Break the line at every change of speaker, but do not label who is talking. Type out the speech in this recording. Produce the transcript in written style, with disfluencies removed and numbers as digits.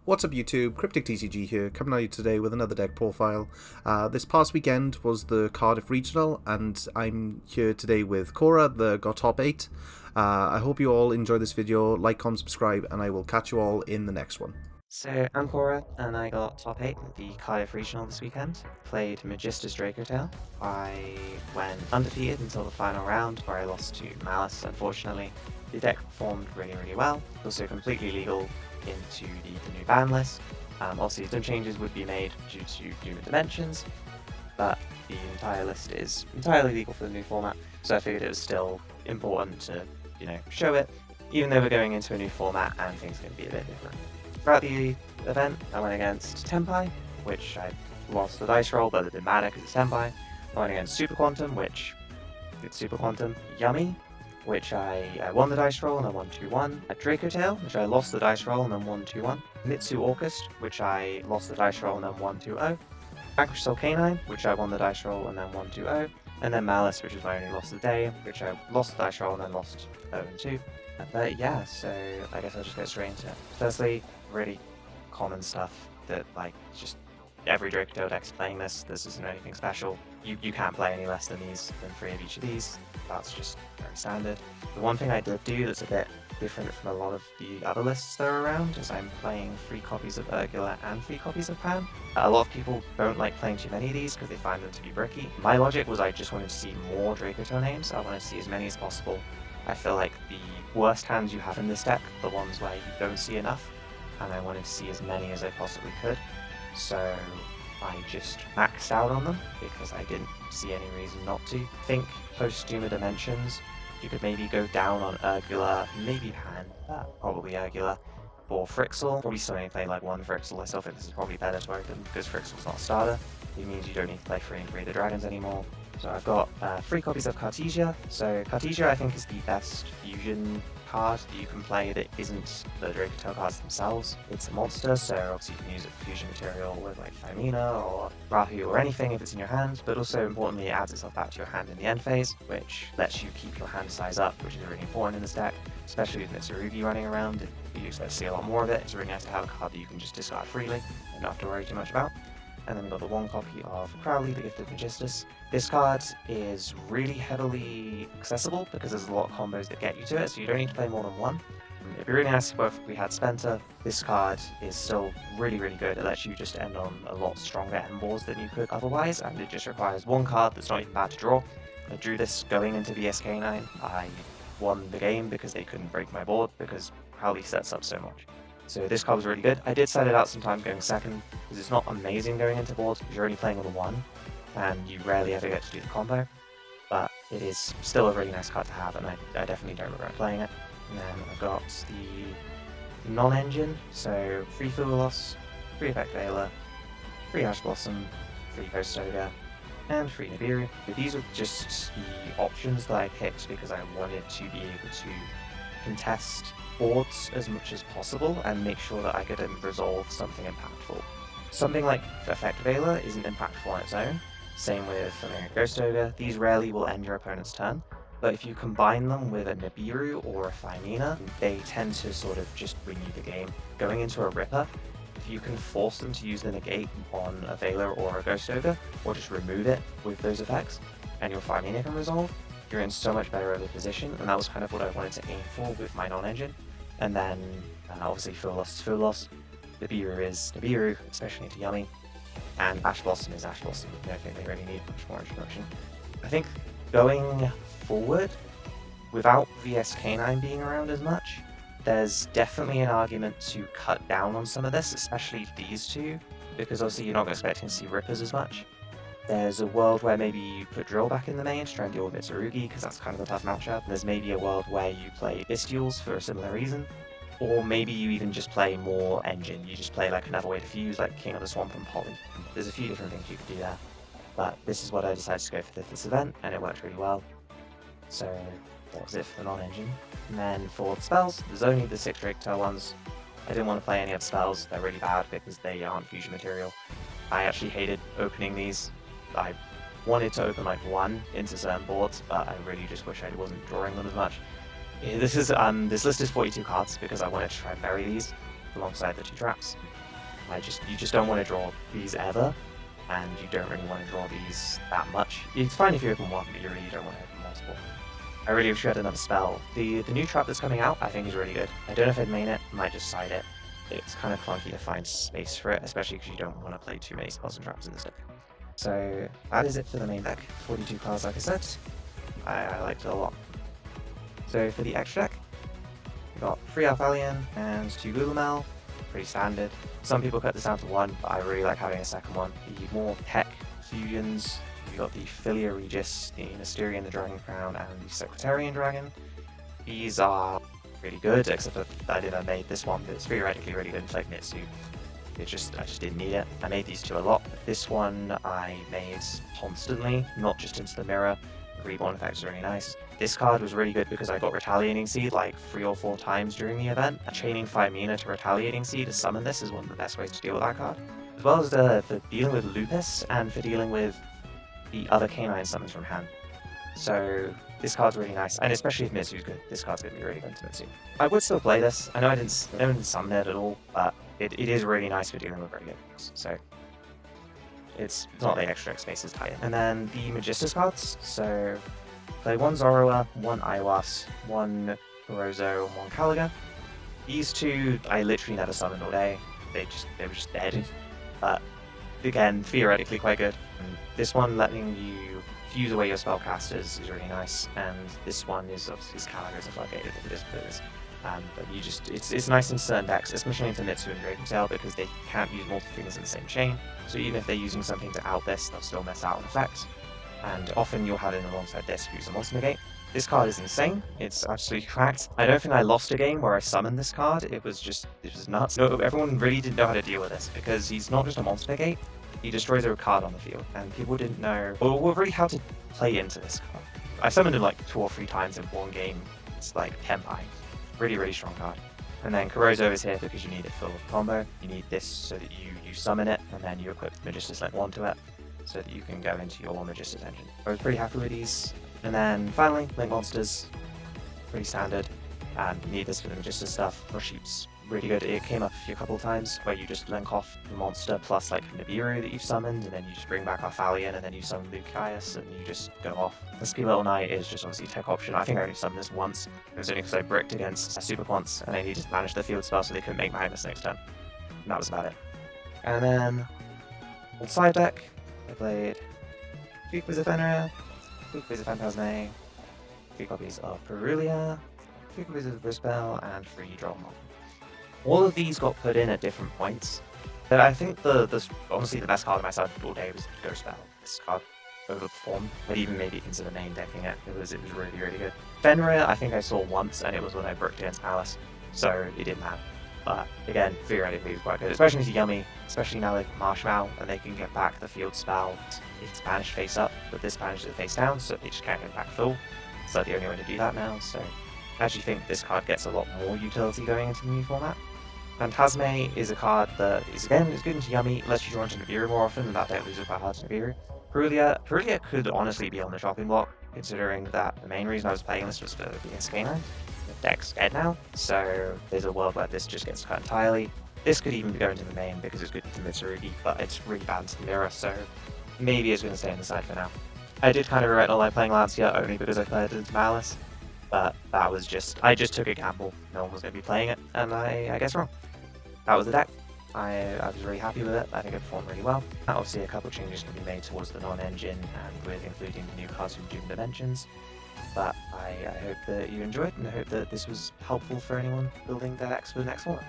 What's up YouTube, Cryptic TCG here, coming at you today with another deck profile. This past weekend was the Cardiff Regional, and I'm here today with Cora, the got top 8. I hope you all enjoy this video, like, comment, subscribe, and I will catch you all in the next one.
So I'm Cora, and I got top 8 at the Cardiff Regional this weekend. Played Magistus Dracotail. I went undefeated until the final round, where I lost to Malice, unfortunately. The deck performed really well, also completely legal into the new ban list. Obviously some changes would be made due to Doom of Dimensions, but the entire list is entirely legal for the new format, so I figured it was still important to, show it, even though we're going into a new format and things are going to be a bit different. Throughout the event, I went against Tempai, which I lost the dice roll, but it didn't matter because it's Tempai. I went against Super Quantum, which it's Super Quantum. Yummy, which I won the dice roll and I won 2-1. At Dracotail, which I lost the dice roll and then won 2-1. Mitsu Orcust, which I lost the dice roll and then won 2-0. Vanquish Soul Canine, which I won the dice roll and then won 2-0. And then Malice, which is my only loss of the day, which I lost the dice roll and then lost 0-2. But yeah, so I guess I'll just get straight into it. Firstly, really common stuff that, just every Dracotail deck's playing this. This isn't anything special. You can't play any less than 3 of each of these. That's just very standard. The one thing I did do that's a bit different from a lot of the other lists that are around is I'm playing 3 copies of Urgula and 3 copies of Pan. A lot of people don't like playing too many of these because they find them to be bricky. My logic was I just wanted to see more Dracotail names. I wanted to see as many as possible. I feel like the worst hands you have in this deck are the ones where you don't see enough, and I wanted to see as many as I possibly could. So I just maxed out on them because I didn't see any reason not to. I think post Doom of Dimensions, you could maybe go down on Urgula, maybe Pan, probably Urgula, or Frixel. Probably still only play like 1 Frixel. I still think this is probably better to open because Frixel's not a starter. It means you don't need to play 3 and 3 of the dragons anymore. So I've got 3 copies of Cartesia. So Cartesia I think is the best fusion card that you can play that isn't the Dracotail cards themselves. It's a monster, so obviously you can use it for fusion material with like Thymina or Rahu or anything if it's in your hand, but also importantly it adds itself back to your hand in the end phase, which lets you keep your hand size up, which is really important in this deck, especially with Mitsurugi running around. If you expect to see a lot more of it, it's really nice to have a card that you can just discard freely and not have to worry too much about. And then we've got the 1 copy of Crowley, the Gift of Magistus. This card is really heavily accessible because there's a lot of combos that get you to it, so you don't need to play more than 1. It'd be really nice if we had Spenta. This card is still really good. It lets you just end on a lot stronger end boards than you could otherwise, and it just requires 1 card that's not even bad to draw. I drew this going into VSK9. I won the game because they couldn't break my board because Crowley sets up so much. So this card was really good. I did set it out sometimes going second, because it's not amazing going into boards because you're only playing with a 1, and you rarely ever get to do the combo, but it is still a really nice card to have, and I definitely don't regret playing it. And then I've got the non-engine, so 3 Fugalos, 3 Effect Veiler, 3 Ash Blossom, 3 Ghost Ogre, and 3 Nibiru. These are just the options that I picked because I wanted to be able to contest boards as much as possible and make sure that I could resolve something impactful. Something like Effect Veiler isn't impactful on its own, same with something like Ghost Ogre. These rarely will end your opponent's turn, but if you combine them with a Nibiru or a Thymina, they tend to sort of just win you the game. Going into a Ripper, if you can force them to use the negate on a Veiler or a Ghost Ogre, or just remove it with those effects, and your Thymina can resolve, you're in so much better of a position, and that was kind of what I wanted to aim for with my non-engine. And then, obviously, Fugalos is Fugalos, Nibiru is Nibiru, especially into Yummy, and Ash Blossom is Ash Blossom. I don't think they really need much more introduction. I think going forward, without VSK9 being around as much, there's definitely an argument to cut down on some of this, especially these 2, because obviously you're not expecting to see Rippers as much. There's a world where maybe you put Drill back in the main to try and deal with Mitsurugi, because that's kind of a tough matchup. There's maybe a world where you play Bestials for a similar reason, or maybe you even just play more Engine. You just play like another way to fuse, like King of the Swamp and Poly. There's a few different things you could do there, but this is what I decided to go for this event, and it worked really well. So that was it for the non-engine. And then for the spells, there's only the 6 Dracotail ones. I didn't want to play any of the spells. They're really bad because they aren't fusion material. I actually hated opening these. I wanted to open like 1 into certain boards, but I really just wish I wasn't drawing them as much. This list is 42 cards because I wanted to try and bury these. alongside the 2 traps. You just don't want to draw these ever, and you don't really want to draw these that much. It's fine if you open one, but you really don't want to open multiple. I really wish you had another spell. The new trap that's coming out, I think, is really good. I don't know if I'd main it, I might just side it. It's kind of clunky to find space for it, especially because you don't want to play too many spells and traps in this deck. So that is it for the main deck. 42 cards, like I said. I liked it a lot. So for the extra deck, we got 3 Alphalion and 2 Glulamel. Pretty standard. Some people cut this down to 1, but I really like having a second one. You more tech fusions. We got the Philia Regis, the Mysterian, the Dragon Crown, and the Secretarian Dragon. These are really good, except that I made this one, but it's theoretically really good in Flag Mitsu. I just didn't need it. I made these 2 a lot. This one I made constantly, not just into the mirror. The Reborn effect is really nice. This card was really good because I got Retaliating Seed like 3 or 4 times during the event. Chaining 5 mana to Retaliating Seed to summon this is one of the best ways to deal with that card. As well as for dealing with Lupus and for dealing with the other canine summons from hand. So this card's really nice, and especially if Mitsu's good, this card's going to be really good to Mitsu. I would still play this. I know I didn't summon it at all, but it is really nice for dealing with regular decks. So it's not like extra space is tight. And then the Magistus cards. So play 1 Zorua, 1 Iwas, 1 Rozo, and 1 Caliga. These 2 I literally never summoned all day. They were just dead. But again, theoretically quite good. And this one letting you fuse away your spellcasters is really nice, and this one is obviously Caliga as a floodgate if it is what it is. But it's nice in certain decks, especially into Mitsu and Dracotail, because they can't use multiple things in the same chain. So even if they're using something to out this, they'll still miss out on effects. And often you'll have it alongside this who's a monster negate. This card is insane. It's absolutely cracked. I don't think I lost a game where I summoned this card. It was nuts. No, everyone really didn't know how to deal with this, because he's not just a monster negate. He destroys a card on the field, and people didn't know or really how to play into this card. I summoned him like 2 or 3 times in one game. It's like Tempai. Really, really strong card. And then Corozo is here because you need it for combo. You need this so that you summon it, and then you equip Magistus Link 1 to it, so that you can go into your Magistus engine. I was pretty happy with these. And then finally, Link Monsters. Pretty standard. You need this for the Magistus stuff. Rusheep's really good. It came up a couple of times where you just link off the monster plus like Nibiru that you've summoned, and then you just bring back Alphalion, and then you summon Lucius, and you just go off. The Ski Little Knight is just obviously tech option. I think I only summoned this once. It was only because I bricked against Super Quants, and I needed to manage the field spell so they couldn't make Magnus next turn. And that was about it. And then, on side deck, I played 3 copies of Fenrir, 2 copies of Phantasme, 3 copies of Perulia, 3 copies of Brispel, and 3 Dromon. All of these got put in at different points, but I think honestly the best card on my side all day was Ghost Spell. This card overperformed. I'd even maybe consider main decking it. It was really, really good. Fenrir I think I saw once, and it was when I bricked against Alice, so it didn't matter. But again, theoretically it's quite good, especially if Yummy, especially now they've got Marshmallow, and they can get back the field spell if it's banished face up, but this banishes it face down, so they just can't get back full. So that's the only way to do that now, so I actually think this card gets a lot more utility going into the new format. Phantasme is a card that is good into Yummy, unless you draw into Nibiru more often, and that deck loses by hard to Nibiru. Perulia could honestly be on the chopping block, considering that the main reason I was playing this was for against Canine. The deck's dead now, so there's a world where this just gets cut entirely. This could even go into the main because it's good into Mitsurugi, but it's really bad into the mirror, so maybe it's going to stay on the side for now. I did kind of regret not like playing Lancia only because I played it into Malice, but that was I just took a gamble. No one was going to be playing it, and I guess wrong. That was the deck. I was really happy with it. I think it performed really well. Obviously, a couple of changes can be made towards the non-engine, and with including the new cards from Doom Dimensions. But I hope that you enjoyed, and I hope that this was helpful for anyone building their decks for the next one.